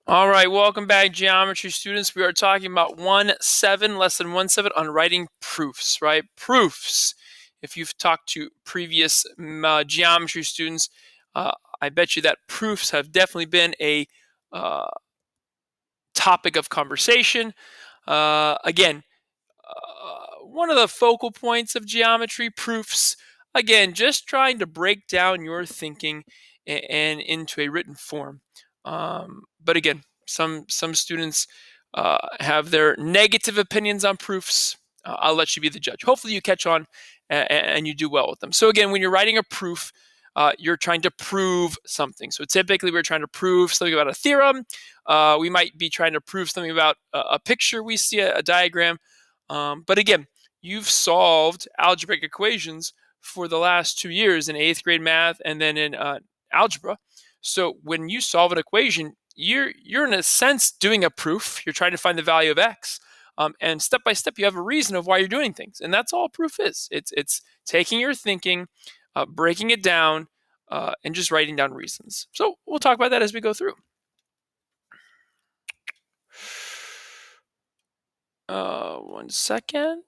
All right, welcome back, geometry students. We are talking about 1-7, lesson 1-7 on writing proofs, right? Proofs. If you've talked to previous geometry students, uh, I bet you that proofs have definitely been a uh, topic of conversation. Again, one of the focal points of geometry proofs, again, just trying to break down your thinking and into a written form. But again, some students have their negative opinions on proofs. I'll let you be the judge. Hopefully you catch on and you do well with them. So again, when you're writing a proof, you're trying to prove something. So typically we're trying to prove something about a theorem. We might be trying to prove something about a picture we see, a diagram. But again, you've solved algebraic equations for the last 2 years in 8th grade math and then in algebra. So when you solve an equation, you're in a sense doing a proof. You're trying to find the value of x, and step by step, you have a reason of why you're doing things, and that's all proof is. It's taking your thinking, breaking it down, and just writing down reasons. So we'll talk about that as we go through. One second.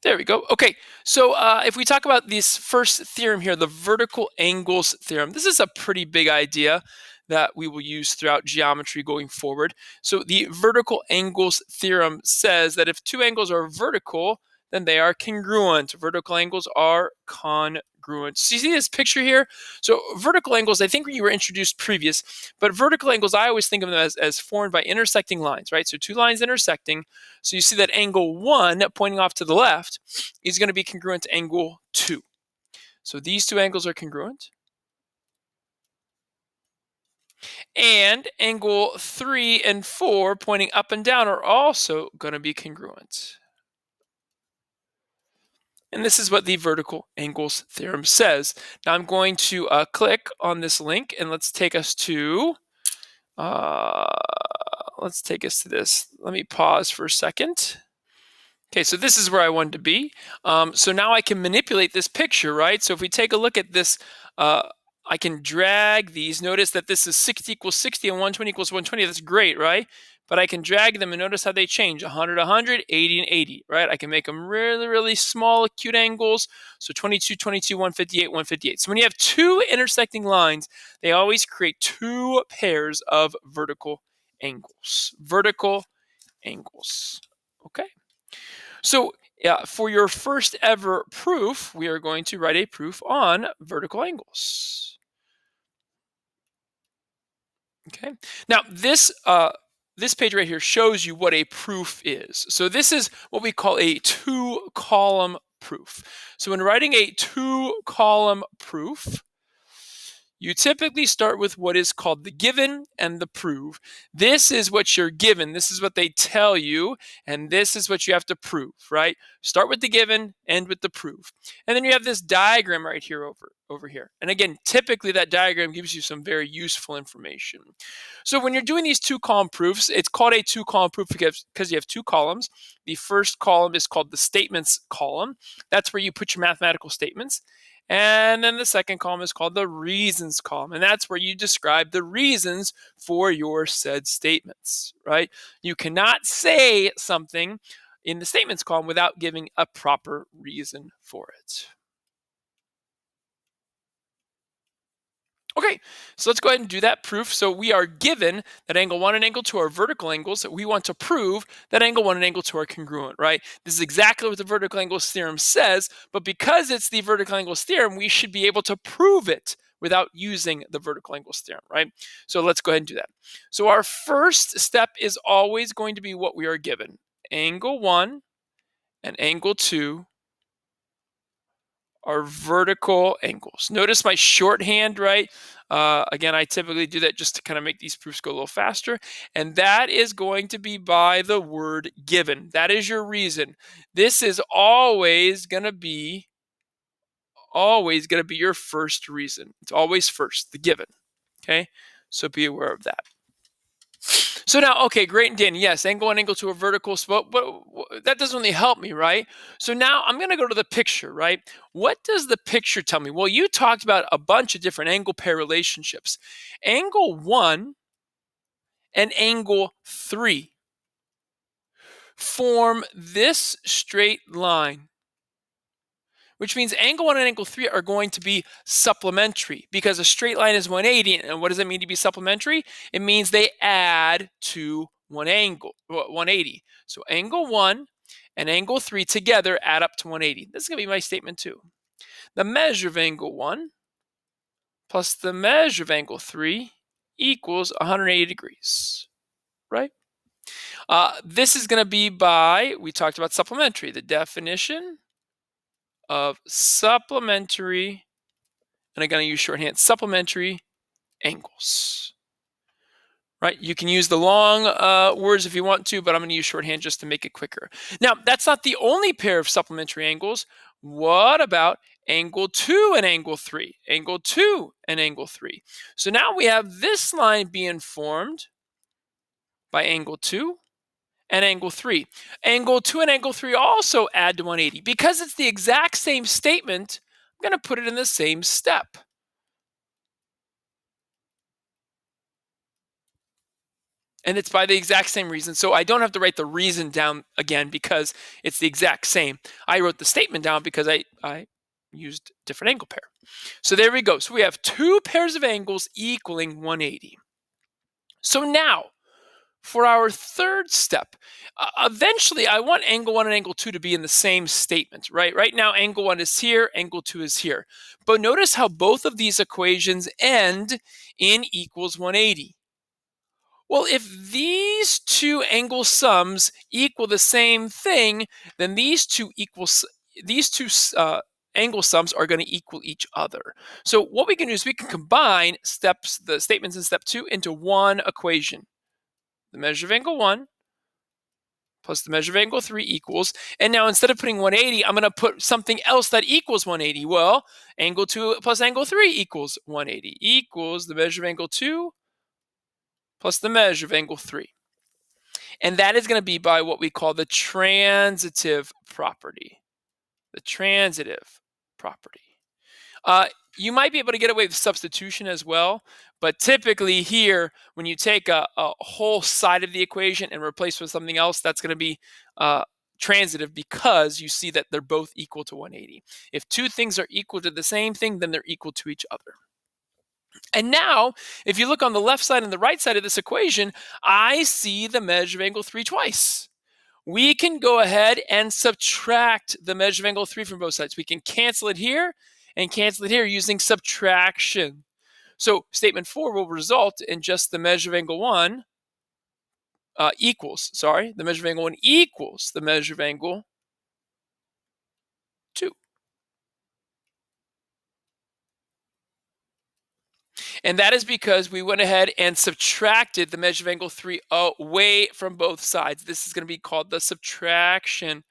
There we go. Okay, so if we talk about this first theorem here, the vertical angles theorem, this is a pretty big idea that we will use throughout geometry going forward. So the vertical angles theorem says that if two angles are vertical, then they are congruent. Vertical angles are congruent. So you see this picture here? So vertical angles, I think you were introduced previous, but vertical angles, I always think of them as formed by intersecting lines, right? So two lines intersecting. So you see that angle 1 pointing off to the left is going to be congruent to angle 2. So these two angles are congruent. And angle 3 and 4 pointing up and down are also going to be congruent. And this is what the vertical angles theorem says. Now I'm going to click on this link and let's take us to this. Let me pause for a second. Okay, so this is where I wanted to be. So now I can manipulate this picture, right? So if we take a look at this, I can drag these. Notice that this is 60 equals 60 and 120 equals 120. That's great, right? But I can drag them and notice how they change. 100, 100, 80, and 80, right? I can make them really, really small acute angles. So 22, 22, 158, 158. So when you have two intersecting lines, they always create two pairs of vertical angles. Vertical angles, okay? So for your first ever proof, we are going to write a proof on vertical angles. Okay. Now this page right here shows you what a proof is. So this is what we call a two-column proof. So when writing a two-column proof, you typically start with what is called the given and the prove. This is what you're given. This is what they tell you, and this is what you have to prove, right? Start with the given, end with the prove. And then you have this diagram right here over here. And again, typically that diagram gives you some very useful information. So when you're doing these two-column proofs, it's called a two-column proof because you have two columns. The first column is called the statements column. That's where you put your mathematical statements. And then the second column is called the reasons column. And that's where you describe the reasons for your said statements, right? You cannot say something in the statements column without giving a proper reason for it. Okay, so let's go ahead and do that proof. So we are given that angle 1 and angle 2 are vertical angles. That we want to prove that angle 1 and angle 2 are congruent, right? This is exactly what the vertical angles theorem says, but because it's the vertical angles theorem, we should be able to prove it without using the vertical angles theorem, right? So let's go ahead and do that. So our first step is always going to be what we are given. Angle 1 and angle 2 are vertical angles. Notice my shorthand, right? Again, I typically do that just to kind of make these proofs go a little faster. And that is going to be by the word given. That is your reason. This is always going to be your first reason. It's always first, the given. Okay? So be aware of that. So now, okay, great and dandy. Yes, angle 1, angle 2 are vertical, but that doesn't really help me, right? So now I'm going to go to the picture, right? What does the picture tell me? Well, you talked about a bunch of different angle pair relationships. Angle 1 and angle 3 form this straight line, which means angle 1 and angle 3 are going to be supplementary because a straight line is 180. And what does it mean to be supplementary? It means they add to 180. So angle 1 and angle 3 together add up to 180. This is going to be my statement 2. The measure of angle 1 plus the measure of angle 3 equals 180 degrees, right? This is going to be we talked about supplementary, the definition of supplementary, and I'm going to use shorthand, supplementary angles. Right? You can use the long words if you want to, but I'm going to use shorthand just to make it quicker. Now, that's not the only pair of supplementary angles. What about angle 2 and angle 3? Angle 2 and angle 3. So now we have this line being formed by angle 2 and angle 3. Angle 2 and angle 3 also add to 180. Because it's the exact same statement, I'm going to put it in the same step. And it's by the exact same reason. So I don't have to write the reason down again because it's the exact same. I wrote the statement down because I used different angle pair. So there we go. So we have two pairs of angles equaling 180. So now, for our third step, eventually I want angle 1 and angle 2 to be in the same statement, right? Right now, angle 1 is here, angle 2 is here. But notice how both of these equations end in equals 180. Well, if these two angle sums equal the same thing, then these two angle sums are going to equal each other. So what we can do is we can combine the statements in step 2 into one equation. The measure of angle 1 plus the measure of angle 3 equals, and now instead of putting 180, I'm going to put something else that equals 180. Well, angle 2 plus angle 3 equals 180, equals the measure of angle 2 plus the measure of angle 3. And that is going to be by what we call the transitive property. The transitive property. You might be able to get away with substitution as well, but typically here, when you take a whole side of the equation and replace with something else, that's going to be transitive because you see that they're both equal to 180. If two things are equal to the same thing, then they're equal to each other. And now, if you look on the left side and the right side of this equation, I see the measure of angle 3 twice. We can go ahead and subtract the measure of angle 3 from both sides. We can cancel it here and cancel it here using subtraction. So statement 4 will result in just the measure of angle 1 the measure of angle 1 equals the measure of angle 2. And that is because we went ahead and subtracted the measure of angle 3 away from both sides. This is going to be called the subtraction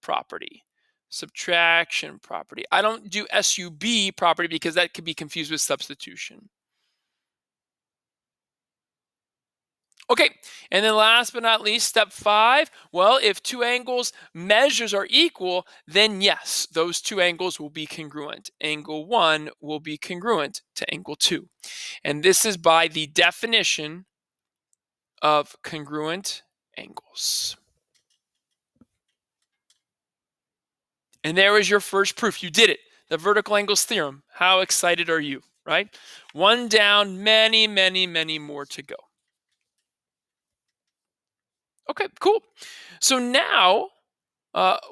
property. Subtraction property. I don't do SUB property because that could be confused with substitution. Okay, and then last but not least, step 5. Well, if two angles measures are equal, then yes, those two angles will be congruent. Angle 1 will be congruent to angle 2. And this is by the definition of congruent angles. And there is your first proof. You did it. The vertical angles theorem. How excited are you, right? One down, many, many, many more to go. Okay, cool. So now,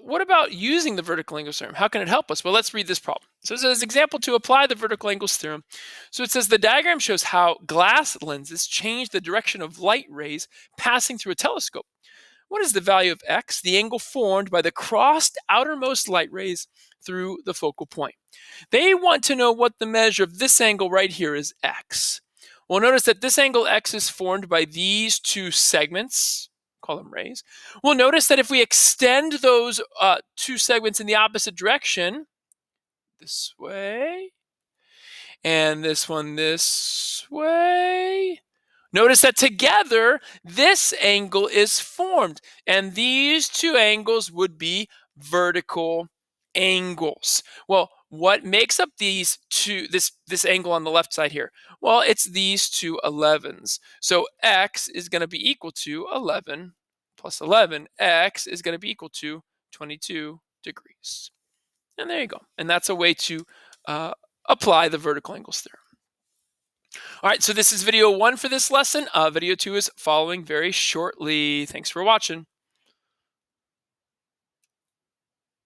what about using the vertical angles theorem? How can it help us? Well, let's read this problem. So it says, example 2, apply the vertical angles theorem. So it says the diagram shows how glass lenses change the direction of light rays passing through a telescope. What is the value of x, the angle formed by the crossed outermost light rays through the focal point? They want to know what the measure of this angle right here is, x. Well, notice that this angle x is formed by these two segments, call them rays. We'll notice that if we extend those two segments in the opposite direction, this way, and this one this way, notice that together, this angle is formed, and these two angles would be vertical angles. Well, What makes up these two, this angle on the left side here? Well, it's these two 11s. So x is going to be equal to 11 plus 11. X is going to be equal to 22 degrees. And there you go. And that's a way to apply the vertical angles theorem. All right, so this is video 1 for this lesson. Video 2 is following very shortly. Thanks for watching.